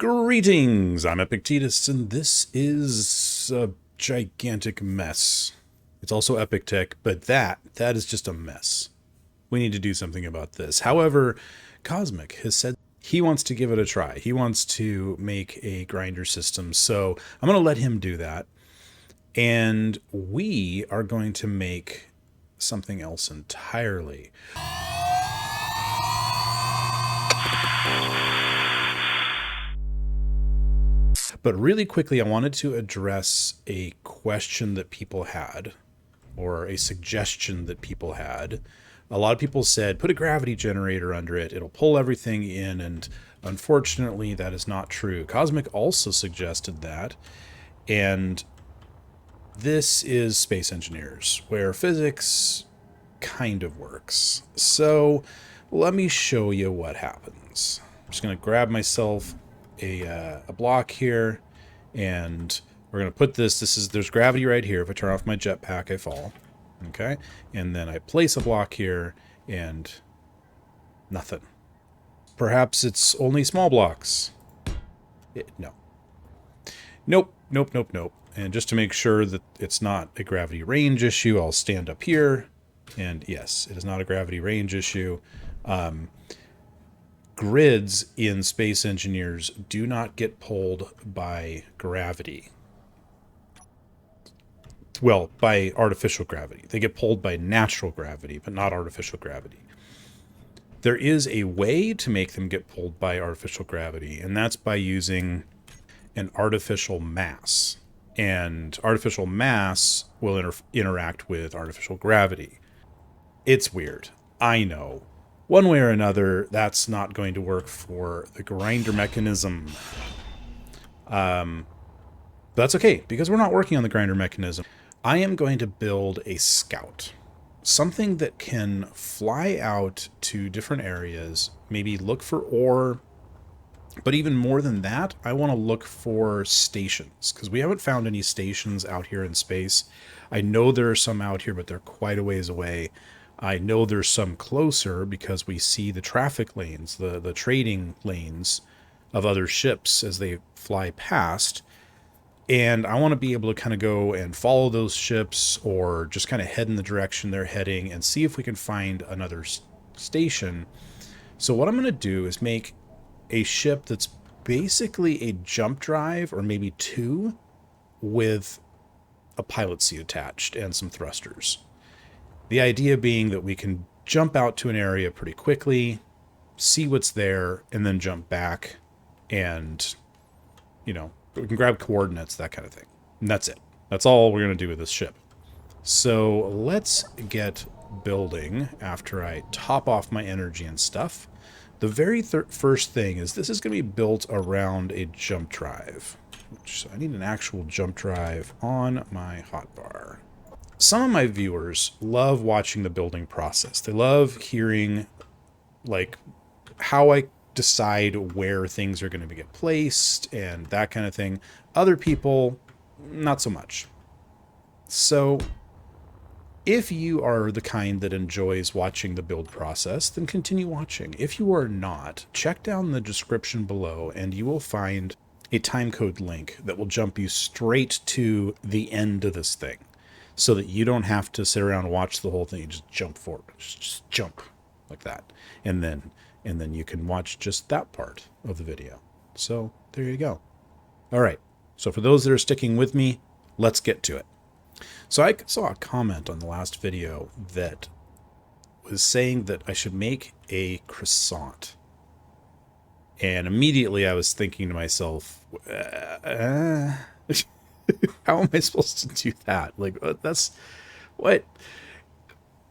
Greetings, I'm Epictetus, and this is a gigantic mess. It's also Epic Tech, but that is just a mess. We need to do something about this. However, Cosmic has said he wants to give it a try. He wants to make a grinder system, so I'm going to let him do that. And we are going to make something else entirely. But really quickly, I wanted to address a question that people had, or a suggestion that people had. A lot of people said, put a gravity generator under it, it'll pull everything in, and unfortunately, that is not true. Cosmic also suggested that, and this is Space Engineers, where physics kind of works. So let me show you what happens. I'm just going to grab myself a block here, and we're going to put there's gravity right here. If I turn off my jetpack, I fall. Okay, and then I place a block here, and nothing. Perhaps it's only small blocks. No. Nope. And just to make sure that it's not a gravity range issue, I'll stand up here, and yes, it is not a gravity range issue. Grids in Space Engineers do not get pulled by gravity. Well, by artificial gravity. They get pulled by natural gravity, but not artificial gravity. There is a way to make them get pulled by artificial gravity, and that's by using an artificial mass. And artificial mass will interact with artificial gravity. It's weird. I know. One way or another, that's not going to work for the grinder mechanism. But that's okay, because we're not working on the grinder mechanism. I am going to build a scout. Something that can fly out to different areas, maybe look for ore, but even more than that, I want to look for stations, because we haven't found any stations out here in space. I know there are some out here, but they're quite a ways away. I know there's some closer because we see the traffic lanes, the trading lanes of other ships as they fly past. And I want to be able to kind of go and follow those ships, or just kind of head in the direction they're heading and see if we can find another station. So what I'm going to do is make a ship that's basically a jump drive, or maybe two, with a pilot seat attached and some thrusters. The idea being that we can jump out to an area pretty quickly, see what's there, and then jump back, and, you know, we can grab coordinates, that kind of thing. And that's it. That's all we're going to do with this ship. So let's get building after I top off my energy and stuff. The very first thing is this is going to be built around a jump drive, which I need an actual jump drive on my hotbar. Some of my viewers love watching the building process. They love hearing, like, how I decide where things are going to get placed and that kind of thing. Other people, not so much. So if you are the kind that enjoys watching the build process, then continue watching. If you are not, check down the description below and you will find a timecode link that will jump you straight to the end of this thing, so that you don't have to sit around and watch the whole thing. You just jump forward. Just jump like that. And then you can watch just that part of the video. So there you go. All right. So for those that are sticking with me, let's get to it. So I saw a comment on the last video that was saying that I should make a croissant. And immediately I was thinking to myself, how am I supposed to do that? Like, that's what?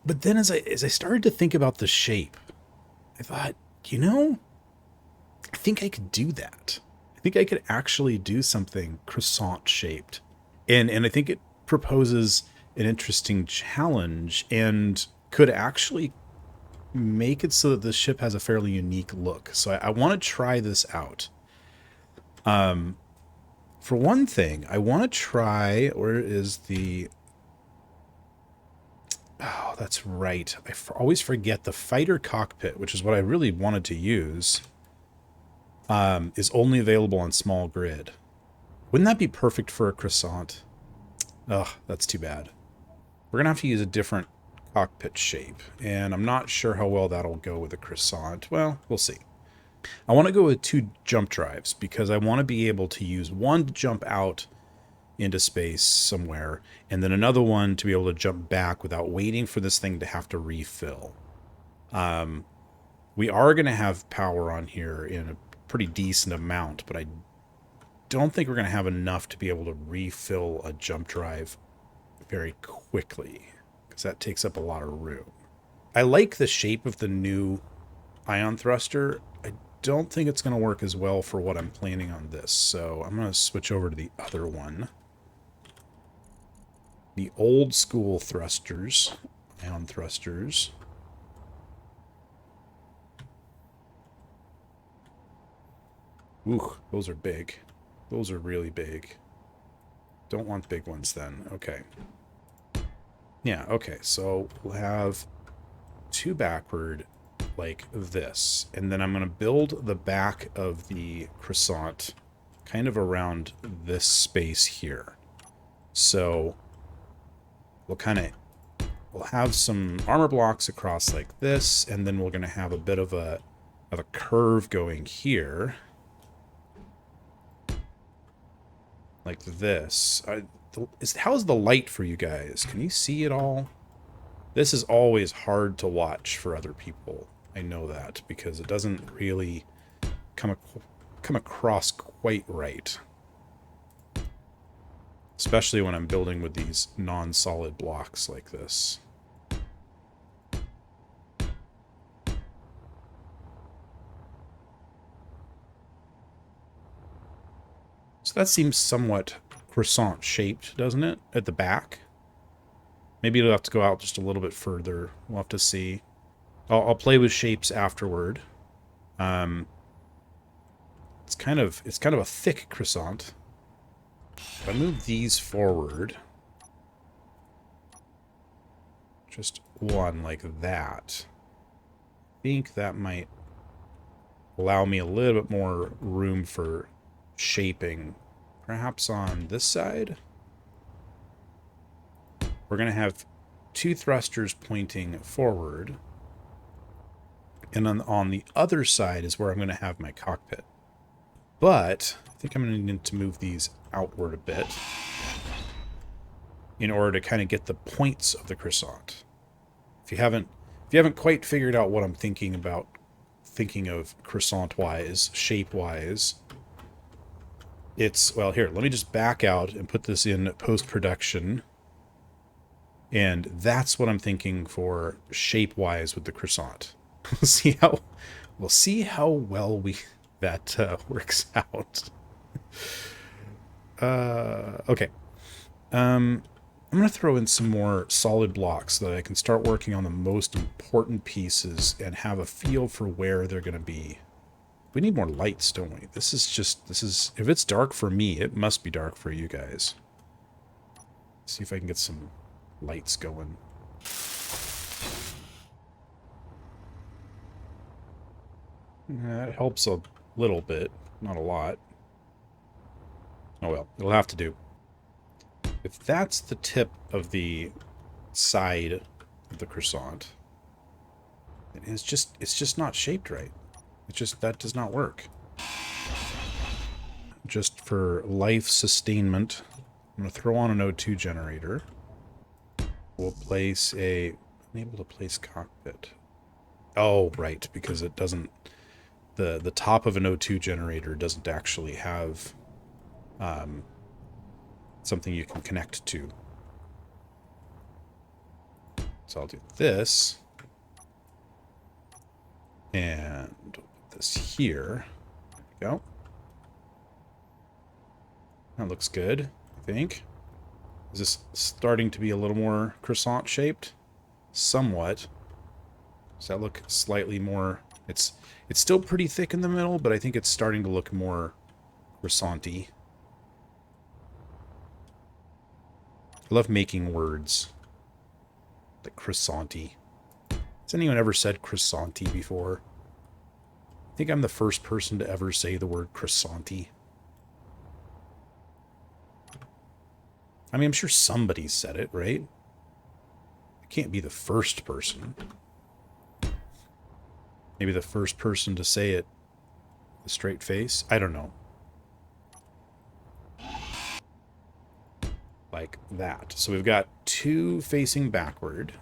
But then as I started to think about the shape, I thought, you know, I think I could do that. I think I could actually do something croissant shaped. And I think it proposes an interesting challenge and could actually make it so that the ship has a fairly unique look. So I want to try this out. For one thing, I want to try, where is the... Oh, that's right. I always forget the fighter cockpit, which is what I really wanted to use. is only available on small grid. Wouldn't that be perfect for a croissant? Ugh, that's too bad. We're going to have to use a different cockpit shape, and I'm not sure how well that'll go with a croissant. Well, we'll see. I want to go with 2 jump drives because I want to be able to use one to jump out into space somewhere, and then another one to be able to jump back without waiting for this thing to have to refill. We are going to have power on here in a pretty decent amount, but I don't think we're going to have enough to be able to refill a jump drive very quickly, because that takes up a lot of room. I like the shape of the new ion thruster. I don't think it's going to work as well for what I'm planning on this, so I'm going to switch over to the other one. The old school thrusters, ion thrusters. Ooh, those are big. Those are really big. Don't want big ones then. Okay. Yeah, okay, so we'll have 2 backward like this. And then I'm going to build the back of the croissant kind of around this space here. So we'll have some armor blocks across like this, and then we're going to have a bit of a curve going here. Like this. How's the light for you guys? Can you see it all? This is always hard to watch for other people. I know that, because it doesn't really come across quite right. Especially when I'm building with these non-solid blocks like this. So that seems somewhat croissant shaped, doesn't it? At the back. Maybe it'll have to go out just a little bit further. We'll have to see. I'll play with shapes afterward. It's kind of a thick croissant. If I move these forward, just one like that, I think that might allow me a little bit more room for shaping. Perhaps on this side? We're going to have 2 thrusters pointing forward. And on the other side is where I'm going to have my cockpit. But I think I'm going to need to move these outward a bit in order to kind of get the points of the croissant. If you haven't quite figured out what I'm thinking of croissant-wise, shape-wise, it's, well, here, let me just back out and put this in post-production. And that's what I'm thinking for shape-wise with the croissant. We'll see how well that works out. Okay. I'm going to throw in some more solid blocks so that I can start working on the most important pieces and have a feel for where they're going to be. We need more lights, don't we? This is, if it's dark for me, it must be dark for you guys. Let's see if I can get some lights going. That helps a little bit, not a lot. Oh well, it'll have to do. If that's the tip of the side of the croissant, it's just not shaped right. That does not work. Just for life sustainment, I'm going to throw on an O2 generator. We'll place unable to place cockpit. Oh, right, because it doesn't, the top of an O2 generator doesn't actually have something you can connect to. So I'll do this. And put this here. There we go. That looks good, I think. Is this starting to be a little more croissant shaped? Somewhat. Does that look slightly more... It's still pretty thick in the middle, but I think it's starting to look more croissant-y. I love making words. Like croissant-y. Has anyone ever said croissant-y before? I think I'm the first person to ever say the word croissanty. I mean, I'm sure somebody said it, right? I can't be the first person. Maybe the first person to say it with a straight face? I don't know. Like that. So we've got two facing backward.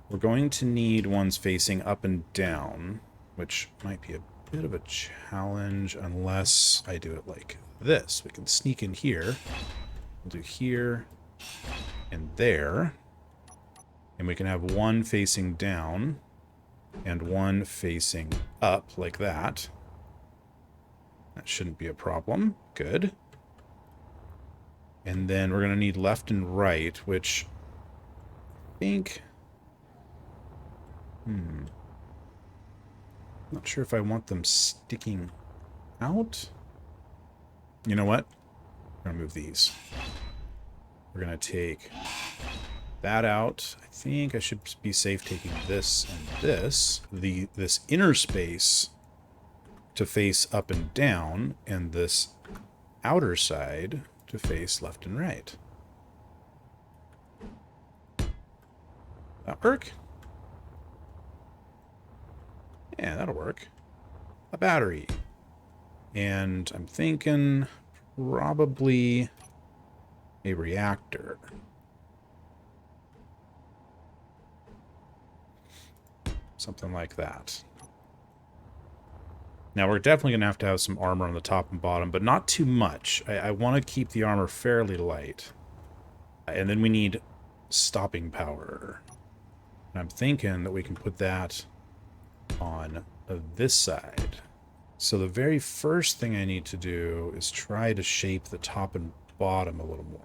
We're going to need ones facing up and down, which might be a bit of a challenge unless I do it like this. We can sneak in here. We'll do here and there. And we can have one facing down and one facing up like that. That shouldn't be a problem. Good. And then we're going to need left and right, which I think... Not sure if I want them sticking out. You know what? I'm going to move these. We're going to take that out. I think I should be safe taking this and this. This inner space to face up and down, and this outer side to face left and right. That work? Yeah, that'll work. A battery. And I'm thinking probably a reactor. Something like that. Now, we're definitely going to have some armor on the top and bottom, but not too much. I want to keep the armor fairly light. And then we need stopping power. And I'm thinking that we can put that on this side. So the very first thing I need to do is try to shape the top and bottom a little more.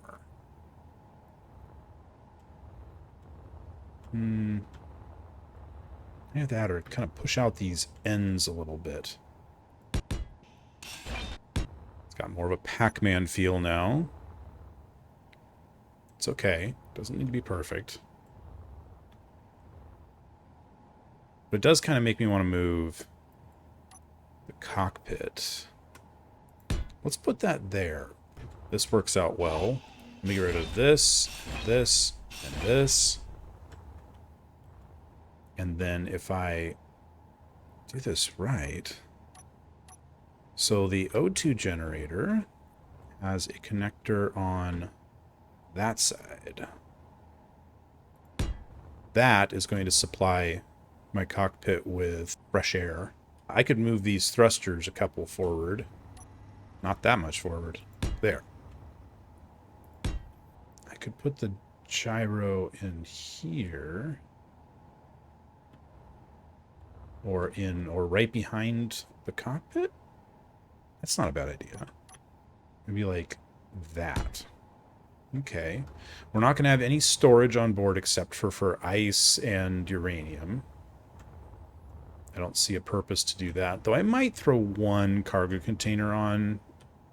Either that or kind of push out these ends a little bit. It's got more of a Pac-Man feel now. It's okay. Doesn't need to be perfect. But it does kind of make me want to move the cockpit. Let's put that there. This works out well. Let me get rid of this, this, and this. And then if I do this right... So the O2 generator has a connector on that side. That is going to supply my cockpit with fresh air. I could move these thrusters a couple forward. Not that much forward. There. I could put the gyro in here. Or right behind the cockpit? That's not a bad idea. Maybe like that. Okay. We're not going to have any storage on board except for ice and uranium. I don't see a purpose to do that. Though I might throw one cargo container on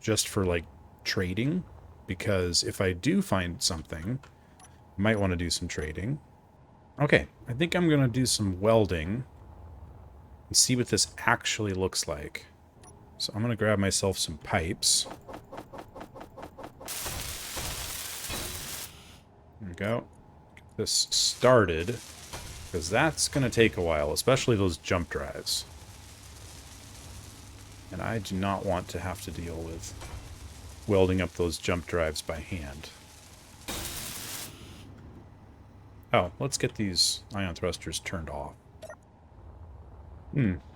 just for like trading. Because if I do find something, I might want to do some trading. Okay. I think I'm going to do some welding and see what this actually looks like. So I'm going to grab myself some pipes. There we go. Get this started, because that's going to take a while, especially those jump drives. And I do not want to have to deal with welding up those jump drives by hand. Oh, let's get these ion thrusters turned off.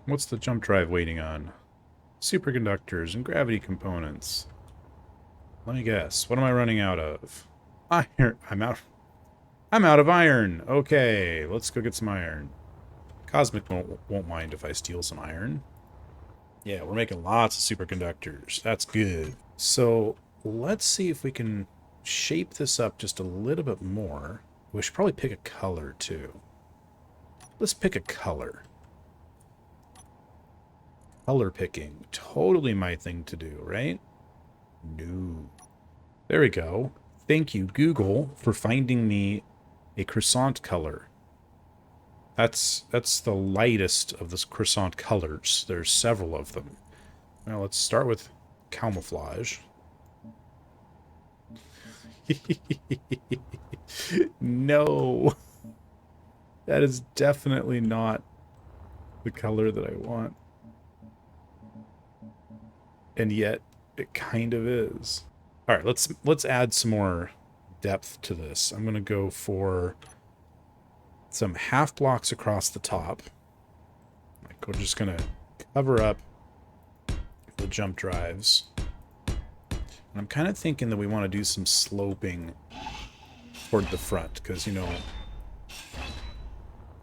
What's the jump drive waiting on? Superconductors and gravity components. Let me guess. What am I running out of? Iron. I'm out of iron. Okay, let's go get some iron. Cosmic won't mind if I steal some iron. Yeah, we're making lots of superconductors. That's good. So let's see if we can shape this up just a little bit more. We should probably pick a color too. Let's pick a color. Color picking. Totally my thing to do, right? No. There we go. Thank you, Google, for finding me a croissant color. That's the lightest of the croissant colors. There's several of them. Now let's start with camouflage. No, that is definitely not the color that I want. And yet it kind of is. All right, let's add some more depth to this. I'm going to go for some half blocks across the top. Like we're just going to cover up the jump drives. And I'm kind of thinking that we want to do some sloping toward the front because, you know,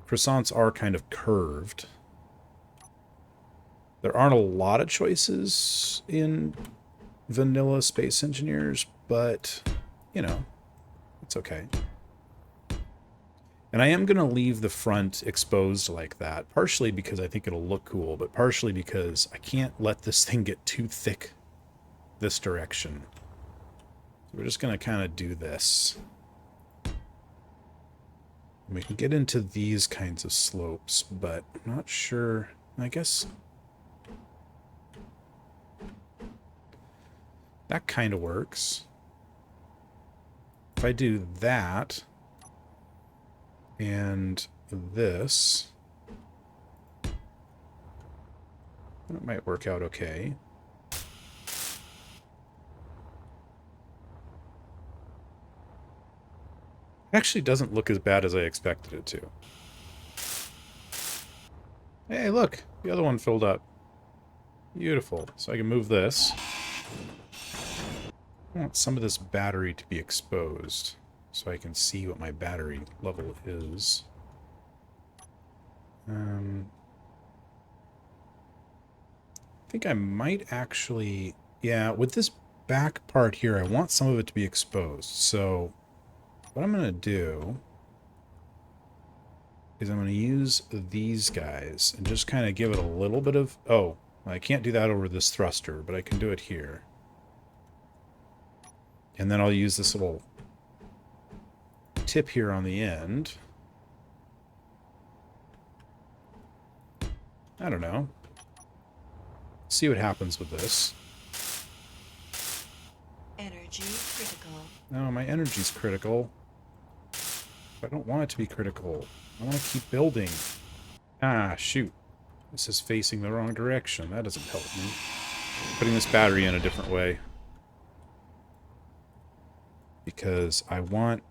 croissants are kind of curved. There aren't a lot of choices in vanilla Space Engineers, but, you know, it's okay. And I am going to leave the front exposed like that, partially because I think it'll look cool, but partially because I can't let this thing get too thick this direction. So we're just going to kind of do this. And we can get into these kinds of slopes, but I'm not sure. I guess that kind of works. If I do that and this, that might work out okay. It actually doesn't look as bad as I expected it to. Hey, look! The other one filled up. Beautiful. So I can move this. I want some of this battery to be exposed so I can see what my battery level is. I think I might actually... Yeah, with this back part here, I want some of it to be exposed. So what I'm going to do is I'm going to use these guys and just kind of give it a little bit of... Oh, I can't do that over this thruster, but I can do it here. And then I'll use this little tip here on the end. I don't know. See what happens with this. Energy critical. No, my energy's critical. I don't want it to be critical. I want to keep building. Ah, shoot. This is facing the wrong direction. That doesn't help me. Putting this battery in a different way. Because I want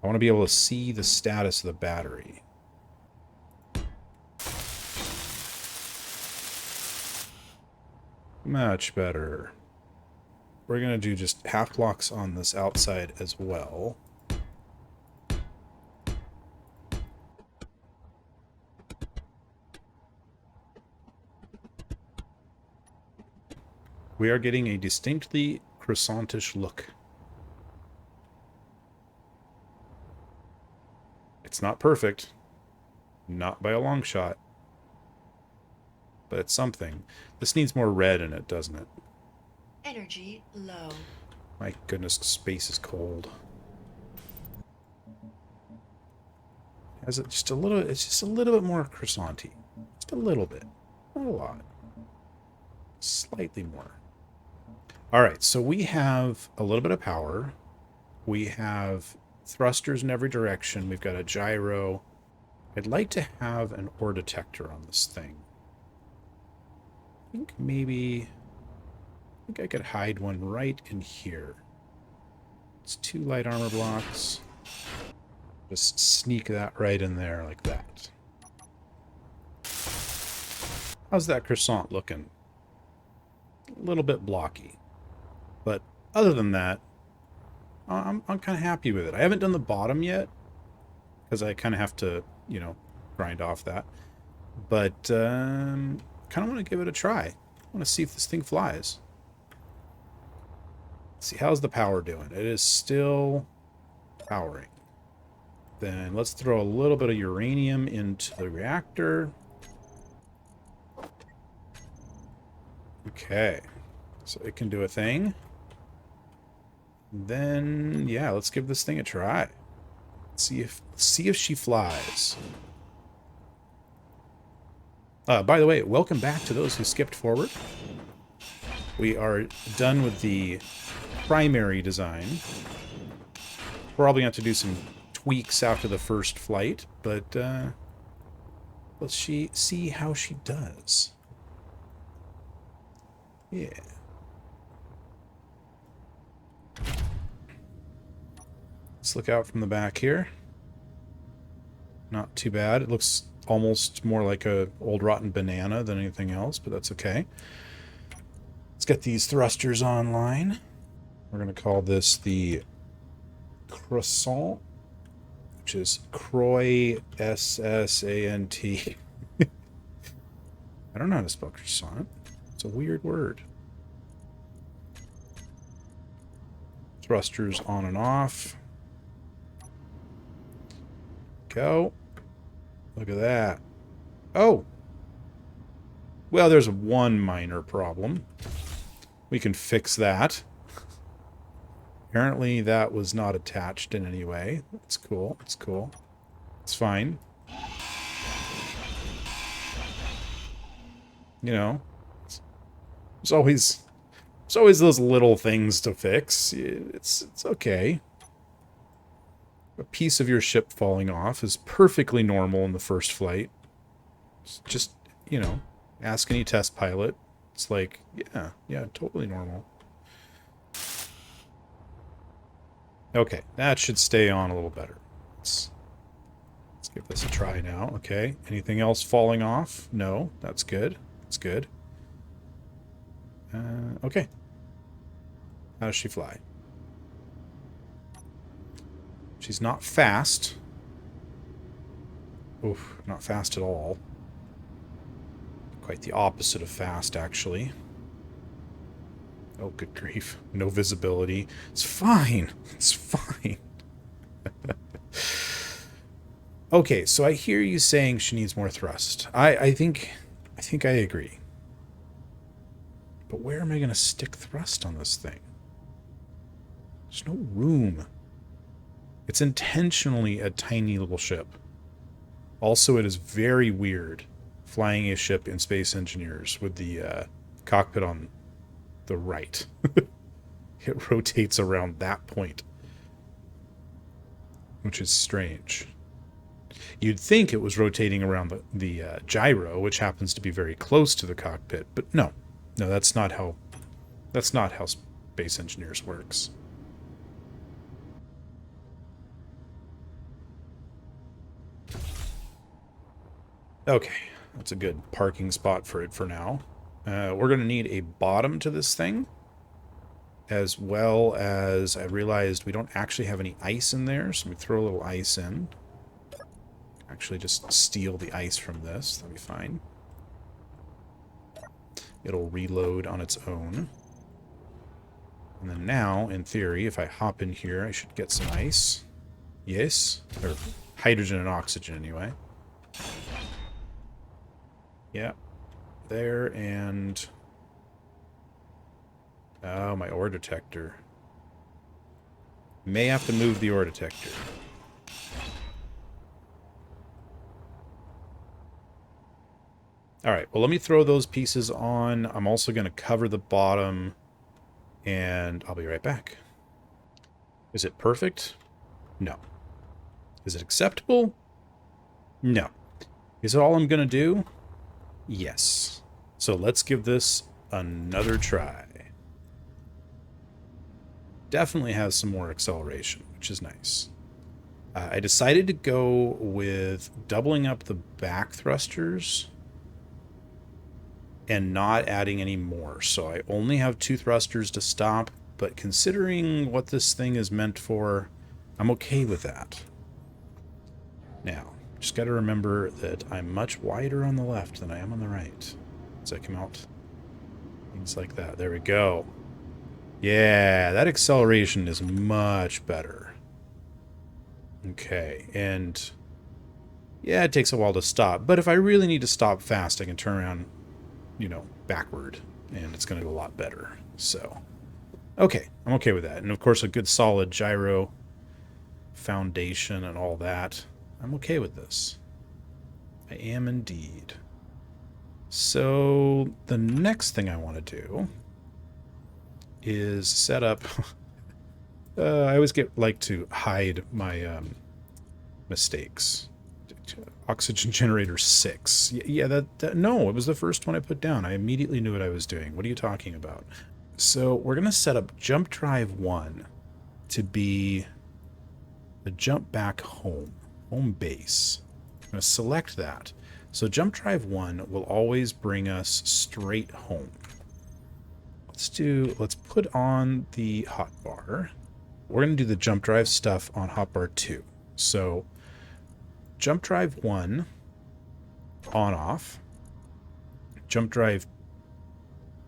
to be able to see the status of the battery. Much better. We're going to do just half blocks on this outside as well. We are getting a distinctly croissantish look. It's not perfect. Not by a long shot. But it's something. This needs more red in it, doesn't it? Energy low. My goodness, space is cold. Has it just a little... It's just a little bit more croissanty. Just a little bit. Not a lot. Slightly more. Alright, so we have a little bit of power. We have thrusters in every direction. We've got a gyro. I'd like to have an ore detector on this thing. I think maybe... I think I could hide one right in here. It's 2 light armor blocks. Just sneak that right in there like that. How's that croissant looking? A little bit blocky. But other than that, I'm kind of happy with it. I haven't done the bottom yet, because I kind of have to, you know, grind off that. But kind of want to give it a try. I want to see if this thing flies. Let's see, how's the power doing? It is still powering. Then let's throw a little bit of uranium into the reactor. Okay, so it can do a thing. Then, yeah, let's give this thing a try. See if she flies. By the way, welcome back to those who skipped forward. We are done with the primary design. Probably going to have to do some tweaks after the first flight, but let's see how she does. Yeah. Let's look out from the back here. Not too bad. It looks almost more like a old rotten banana than anything else, but that's okay. Let's get these thrusters online. We're going to call this the Croissant, which is Croissant. I don't know how to spell croissant. It's a weird word. Thrusters on and off. Go. Look at that. Oh! Well, there's one minor problem. We can fix that. Apparently that was not attached in any way. It's cool. It's cool. It's fine. You know, there's always those little things to fix. It's okay. A piece of your ship falling off is perfectly normal in the first flight. It's just, you know, ask any test pilot. It's like, yeah, totally normal. Okay, that should stay on a little better. Let's give this a try now. Okay, anything else falling off? No, that's good. That's good. Okay. How does she fly? She's not fast. Oof, not fast at all. Quite the opposite of fast, actually. Oh, good grief. No visibility. It's fine. It's fine. Okay, so I hear you saying she needs more thrust. I think I agree. But where am I going to stick thrust on this thing? There's no room. It's intentionally a tiny little ship. Also, it is very weird flying a ship in Space Engineers with the cockpit on the right. It rotates around that point, which is strange. You'd think it was rotating around the gyro, which happens to be very close to the cockpit, but no, that's not how Space Engineers works. Okay, that's a good parking spot for it for now. We're going to need a bottom to this thing, as well as I realized we don't actually have any ice in there, so we throw a little ice in. Actually, just steal the ice from this. That'll be fine. It'll reload on its own. And then now, in theory, if I hop in here, I should get some ice. Yes. Or hydrogen and oxygen, anyway. Yeah. There, and... oh, my ore detector. May have to move the ore detector. Alright, well, let me throw those pieces on. I'm also going to cover the bottom, and I'll be right back. Is it perfect? No. Is it acceptable? No. Is it all I'm going to do? Yes. So let's give this another try. Definitely has some more acceleration, which is nice. I decided to go with doubling up the back thrusters and not adding any more. So I only have 2 thrusters to stop, but considering what this thing is meant for, I'm okay with that. Now, just got to remember that I'm much wider on the left than I am on the right. As I come out, things like that. There we go. Yeah, that acceleration is much better. Okay, and yeah, it takes a while to stop, but if I really need to stop fast, I can turn around, you know, backward, and it's going to go a lot better. So, okay, I'm okay with that. And of course, a good solid gyro foundation and all that. I'm okay with this. I am indeed. So the next thing I want to do is set up... I always like to hide my mistakes. Oxygen generator 6. Yeah, no, it was the first one I put down. I immediately knew what I was doing. What are you talking about? So we're going to set up jump drive 1 to be the jump back home base. I'm going to select that. So jump drive 1 will always bring us straight home. Let's put on the hotbar. We're going to do the jump drive stuff on hotbar 2. So jump drive 1 on off. Jump drive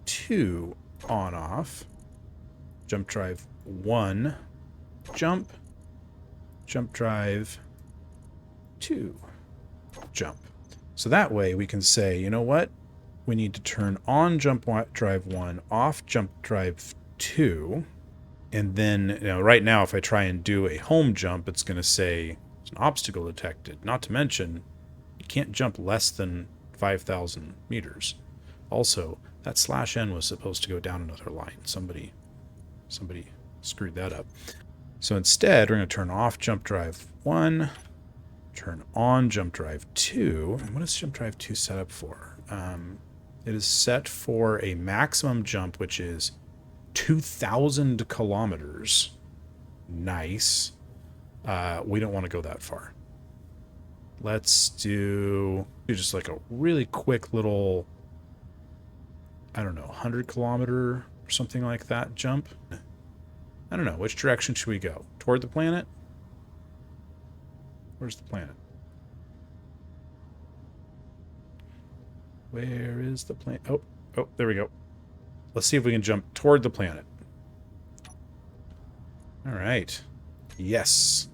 2 on off. Jump drive 1 jump. Jump drive 2 jump. So that way we can say, you know what? We need to turn on jump drive 1, off jump drive 2. And then, right now, if I try and do a home jump, it's going to say there's an obstacle detected. Not to mention, you can't jump less than 5,000 meters. Also, that /n was supposed to go down another line. Somebody screwed that up. So instead, we're going to turn off jump drive 1, turn on jump drive 2. And what is jump drive 2 set up for? It is set for a maximum jump, which is 2,000 kilometers. Nice. We don't want to go that far. Let's do just like a really quick little, I don't know, 100 kilometer or something like that jump. I don't know. Which direction should we go? Toward the planet? Where's the planet? Where is the planet? Oh, there we go. Let's see if we can jump toward the planet. All right. Yes.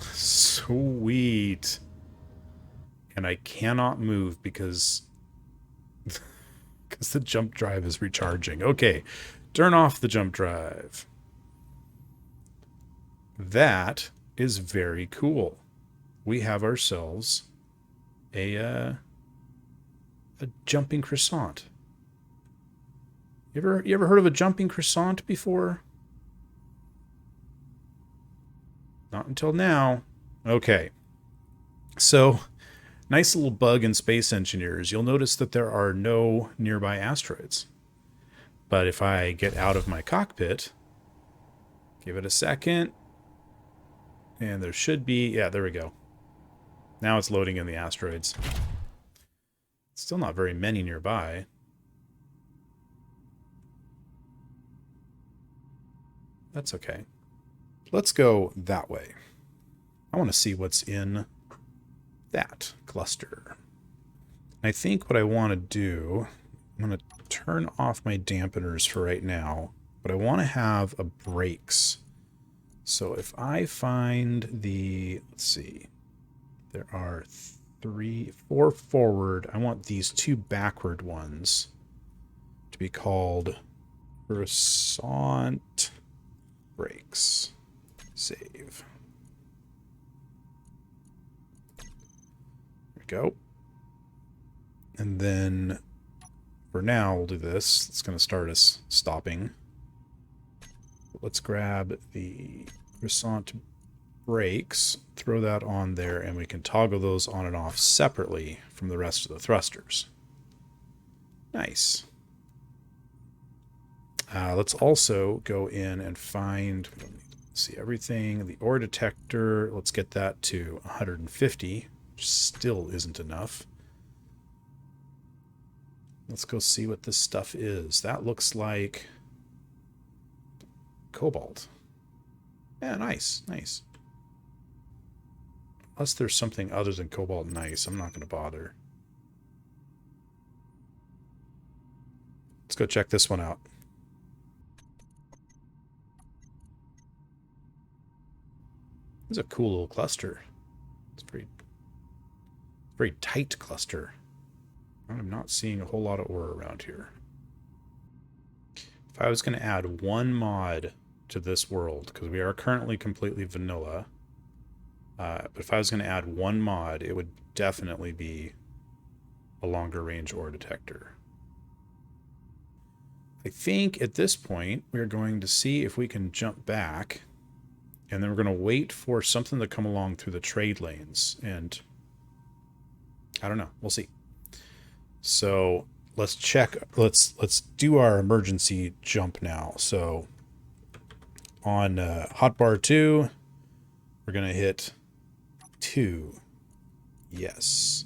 Sweet. And I cannot move because the jump drive is recharging. Okay. Turn off the jump drive. That is very cool. We have ourselves a jumping croissant. You ever heard of a jumping croissant before? Not until now. Okay. So, nice little bug in Space Engineers. You'll notice that there are no nearby asteroids. But if I get out of my cockpit, give it a second, and there should be... Yeah, there we go. Now it's loading in the asteroids. Still not very many nearby. That's okay. Let's go that way. I want to see what's in that cluster. I think what I want to do... I'm going to turn off my dampeners for right now, but I want to have a brakes. So if I find the... Let's see. There are 4 forward. I want these 2 backward ones to be called Croissant brakes. Save. There we go. And then for now, we'll do this. It's going to start us stopping. Let's grab the Croissant brakes, throw that on there, and we can toggle those on and off separately from the rest of the thrusters. Nice. Let's also go in and find, let's see, everything. The ore detector, let's get that to 150, which still isn't enough. Let's go see what this stuff is. That looks like cobalt. Yeah, nice, nice. Unless there's something other than cobalt nice, I'm not going to bother. Let's go check this one out. It's a cool little cluster. It's pretty Very tight cluster. I'm not seeing a whole lot of ore around here. If I was going to add one mod to this world, because we are currently completely vanilla, but if I was going to add one mod, it would definitely be a longer range ore detector. I think at this point, we're going to see if we can jump back, and then we're going to wait for something to come along through the trade lanes, and I don't know. We'll see. So let's check. Let's do our emergency jump now. So on hotbar 2, we're going to hit 2. Yes.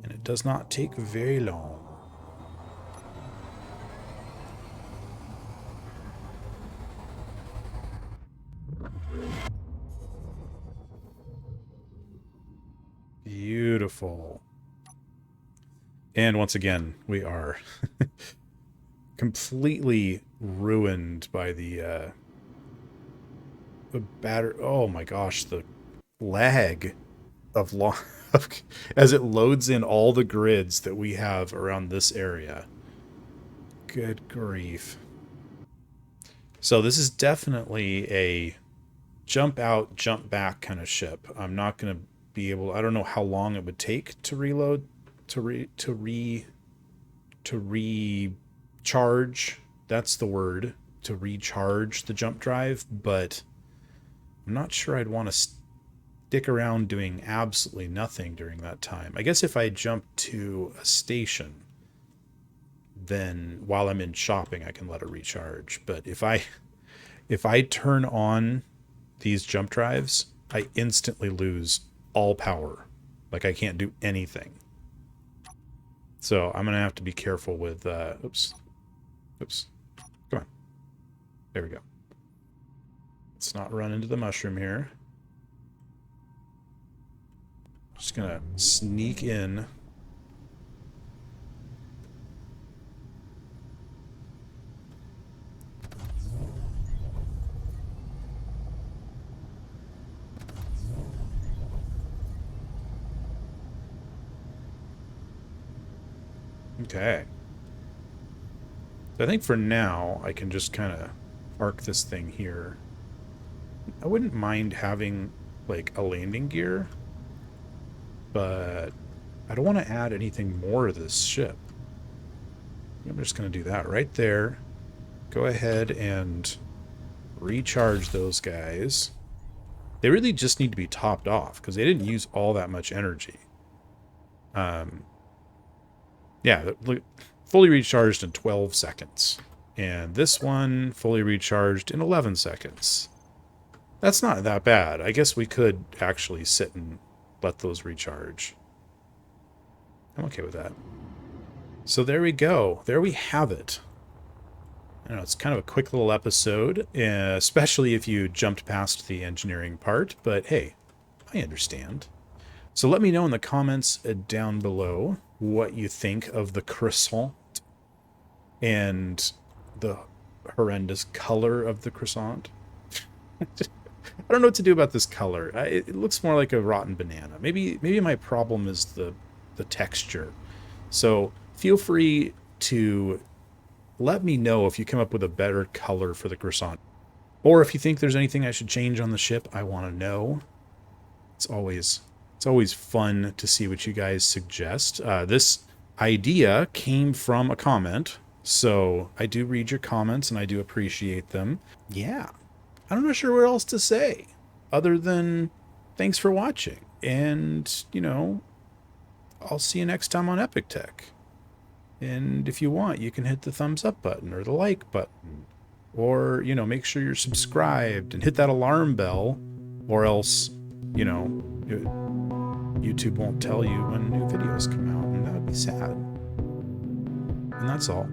And it does not take very long. Beautiful. And once again, we are completely ruined by the batter. Oh my gosh, the lag of as it loads in all the grids that we have around this area. Good grief. So this is definitely a jump out, jump back kind of ship. I'm not going to be able, I don't know how long it would take to reload, to recharge. That's the word, to recharge the jump drive, but I'm not sure I'd want to stick around doing absolutely nothing during that time. I guess if I jump to a station, then while I'm in shopping, I can let it recharge. But if I turn on these jump drives, I instantly lose all power. Like I can't do anything. So I'm going to have to be careful with, oops. Come on. There we go. Let's not run into the mushroom here. Just going to sneak in. Okay. So I think for now, I can just kind of park this thing here. I wouldn't mind having, like, a landing gear, but I don't want to add anything more to this ship. I'm just going to do that right there. Go ahead and recharge those guys. They really just need to be topped off, because they didn't use all that much energy. Yeah, fully recharged in 12 seconds. And this one, fully recharged in 11 seconds. That's not that bad. I guess we could actually sit and let those recharge. I'm okay with that. So there we go. There we have it. I don't know, it's kind of a quick little episode, especially if you jumped past the engineering part, but hey, I understand. So let me know in the comments down below what you think of the croissant and the horrendous color of the croissant. I don't know what to do about this color. It looks more like a rotten banana. Maybe my problem is the texture. So feel free to let me know if you come up with a better color for the croissant. Or if you think there's anything I should change on the ship, I want to know. It's always fun to see what you guys suggest. This idea came from a comment, so I do read your comments and I do appreciate them. Yeah, I'm not sure what else to say other than thanks for watching. And, you know, I'll see you next time on Epic Tech. And if you want, you can hit the thumbs up button or the like button. Or, you know, make sure you're subscribed and hit that alarm bell, or else, you know, YouTube won't tell you when new videos come out, and that would be sad. And that's all.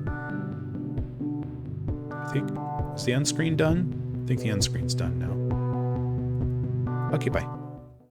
I think, is the end screen done? I think the end screen's done now. Okay, bye.